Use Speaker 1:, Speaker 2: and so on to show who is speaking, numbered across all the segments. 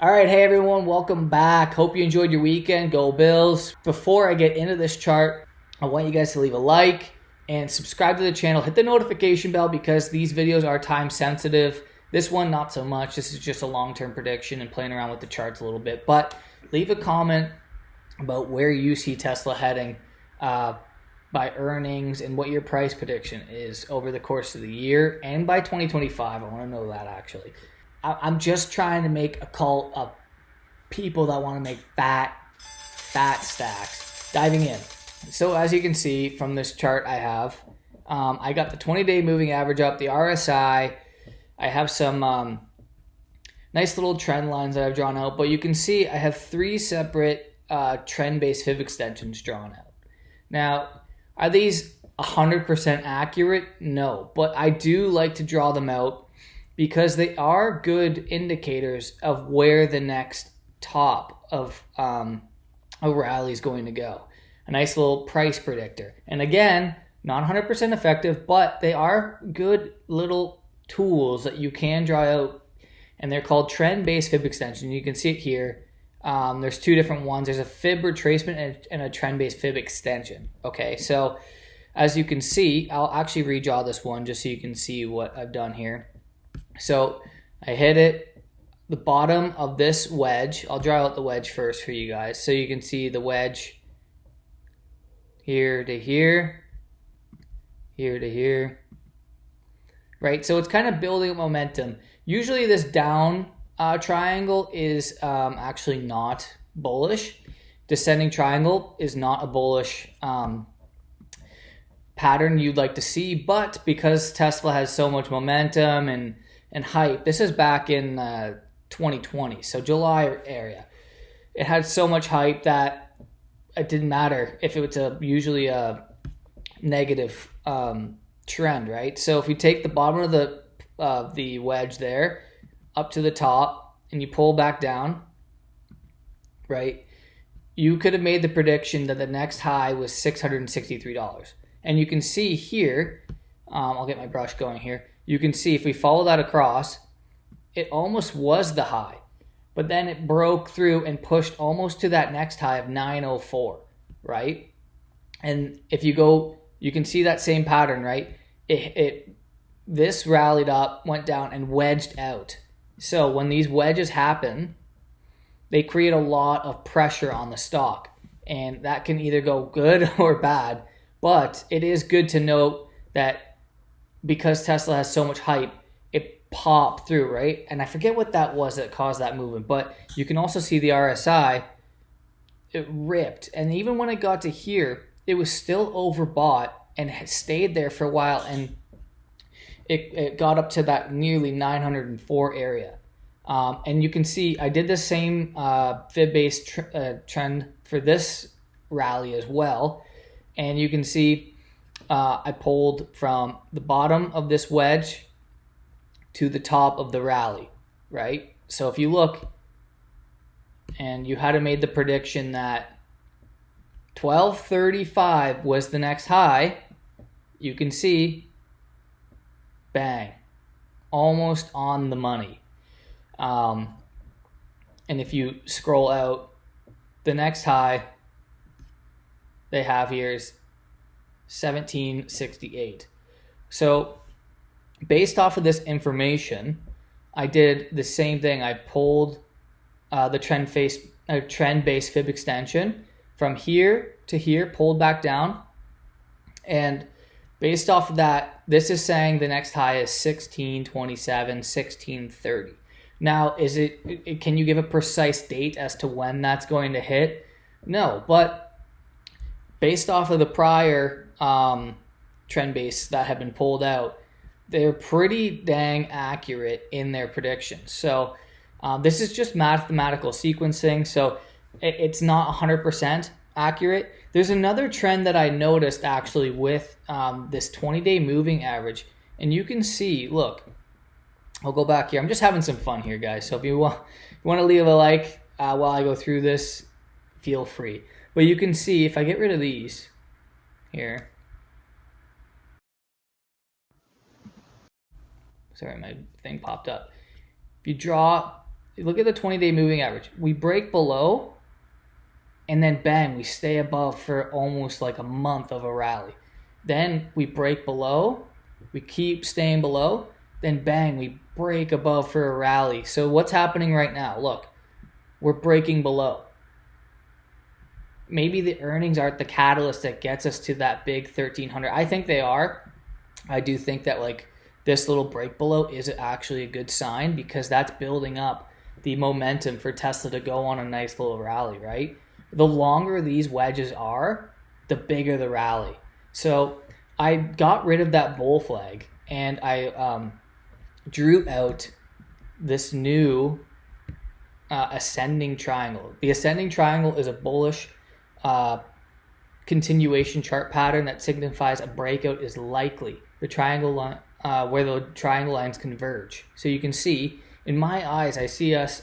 Speaker 1: All right, hey everyone, welcome back. Hope you enjoyed your weekend. Go Bills. Before I get into this chart, I want you guys to leave a like and subscribe to the channel. Hit the notification bell because these videos are time sensitive. This one, not so much. This is just a long-term prediction and playing around with the charts a little bit. But leave a comment about where you see Tesla heading by earnings and what your price prediction is over the course of the year and by 2025. I want to know that actually. I'm just trying to make a cult of people that want to make fat stacks. Diving in. So as you can see from this chart I have, I got the 20-day moving average up, the RSI. I have some nice little trend lines that I've drawn out, but you can see I have three separate trend-based fib extensions drawn out. Now, are these 100% accurate? No, but I do like to draw them out because they are good indicators of where the next top of a rally is going to go. A nice little price predictor. And again, not 100% effective, but they are good little tools that you can draw out, and they're called trend-based fib extension. You can see it here. There's two different ones. There's a fib retracement and a trend-based fib extension. Okay, so as you can see, I'll actually redraw this one just so you can see what I've done here. So I hit it, the bottom of this wedge. I'll draw out the wedge first for you guys. So you can see the wedge here to here, here to here, right? So it's kind of building momentum. Usually this down triangle is actually not bullish. Descending triangle is not a bullish pattern you'd like to see, but because Tesla has so much momentum and hype, this is back in 2020, so July area. It had so much hype that it didn't matter if it was usually a negative trend, right? So if we take the bottom of the wedge there up to the top and you pull back down, right, you could have made the prediction that the next high was $663. And you can see here, I'll get my brush going here. You can see if we follow that across, it almost was the high, but then it broke through and pushed almost to that next high of 904, right? And if you go, you can see that same pattern, right? This rallied up, went down, and wedged out. So when these wedges happen, they create a lot of pressure on the stock, and that can either go good or bad. But it is good to note that because Tesla has so much hype, it popped through, right? And I forget what that was that caused that movement, but you can also see the RSI, it ripped. And even when it got to here, it was still overbought and had stayed there for a while, and it got up to that nearly 904 area. And you can see I did the same fib-based trend for this rally as well. And you can see I pulled from the bottom of this wedge to the top of the rally, right? So if you look, and you had made the prediction that 1235 was the next high, you can see, bang, almost on the money. And if you scroll out, the next high they have here is 1768. So based off of this information, I did the same thing. I pulled the trend-based fib extension from here to here, pulled back down, and based off of that, this is saying the next high is 1627, 1630. Now, can you give a precise date as to when that's going to hit? No, but based off of the prior trend base that have been pulled out, they're pretty dang accurate in their predictions. So this is just mathematical sequencing, so it's not 100% accurate. There's another trend that I noticed actually with this 20-day moving average, and you can see, look, I'll go back here. I'm just having some fun here, guys. So if you want to leave a like while I go through this, feel free. But you can see if I get rid of these here. Sorry, my thing popped up. If you draw look at the 20-day moving average. We break below, and then bang, we stay above for almost like a month of a rally. Then we break below, we keep staying below, then bang, we break above for a rally. So what's happening right now? Look, we're breaking below. Maybe the earnings aren't the catalyst that gets us to that big 1300. I think they are. I do think that like this little break below is actually a good sign, because that's building up the momentum for Tesla to go on a nice little rally, right? The longer these wedges are, the bigger the rally. So I got rid of that bull flag, and I drew out this new ascending triangle. The ascending triangle is a bullish continuation chart pattern that signifies a breakout is likely. The triangle line, where the triangle lines converge. So you can see, in my eyes, I see us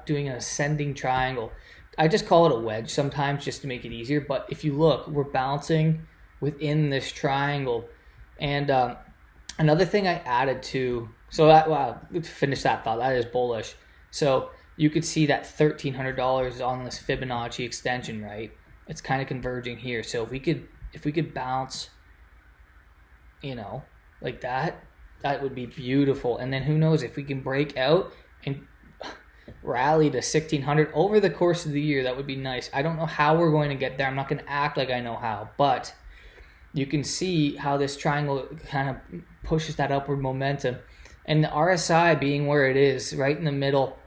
Speaker 1: doing an ascending triangle. I just call it a wedge sometimes just to make it easier. But if you look, we're bouncing within this triangle. And another thing I added to, so that, let's finish that thought. That is bullish. So you could see that $1,300 on this Fibonacci extension, right? It's kind of converging here. So if we could bounce, you know, like that, that would be beautiful. And then who knows, if we can break out and rally to 1,600 over the course of the year, that would be nice. I don't know how we're going to get there. I'm not going to act like I know how, but you can see how this triangle kind of pushes that upward momentum. And the RSI being where it is, right in the middle,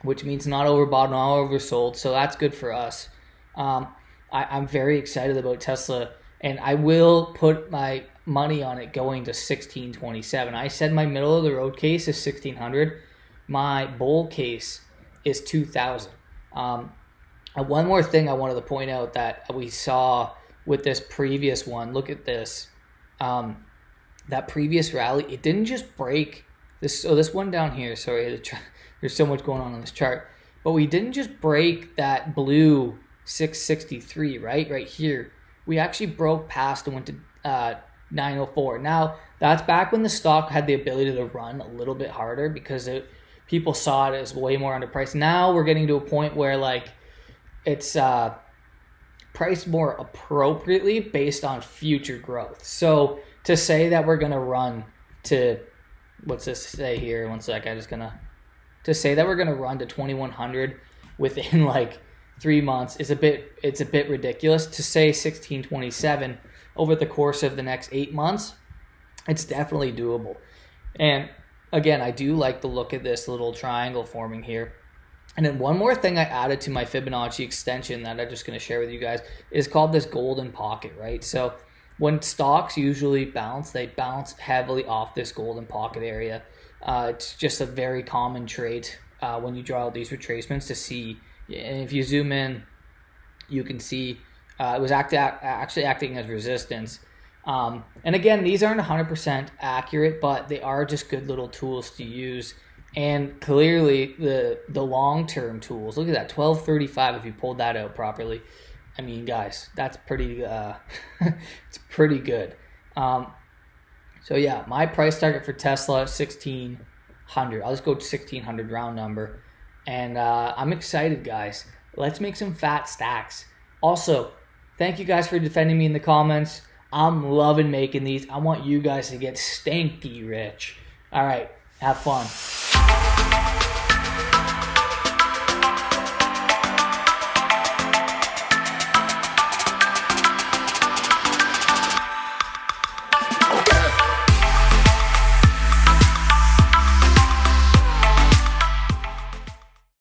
Speaker 1: which means not overbought, not oversold. So that's good for us. I'm very excited about Tesla, and I will put my money on it going to 1627. I said my middle of the road case is 1600. My bull case is 2000. One more thing I wanted to point out that we saw with this previous one. Look at this. That previous rally, it didn't just break this. So this one down here, sorry, there's so much going on this chart, but we didn't just break that blue 663, right here. We actually broke past and went to 904. Now, that's back when the stock had the ability to run a little bit harder, because people saw it as way more underpriced. Now we're getting to a point where like it's priced more appropriately based on future growth. So to say that we're going to run to, what's this say here? One sec, to say that we're going to run to 2100 within like 3 months is it's a bit ridiculous. To say 1627 over the course of the next 8 months, it's definitely doable. And again, I do like the look of this little triangle forming here. And then one more thing I added to my Fibonacci extension that I'm just going to share with you guys is called this golden pocket, right? So when stocks usually bounce, they bounce heavily off this golden pocket area. It's just a very common trait when you draw out these retracements to see. And if you zoom in, you can see it was actually acting as resistance. And again, these aren't 100% accurate, but they are just good little tools to use. And clearly, the long-term tools, look at that, 1235 if you pulled that out properly. I mean, guys, that's pretty, it's pretty good. So yeah, my price target for Tesla is 1600. I'll just go to 1600 round number. And I'm excited, guys. Let's make some fat stacks. Also, thank you guys for defending me in the comments. I'm loving making these. I want you guys to get stinky rich. All right, have fun.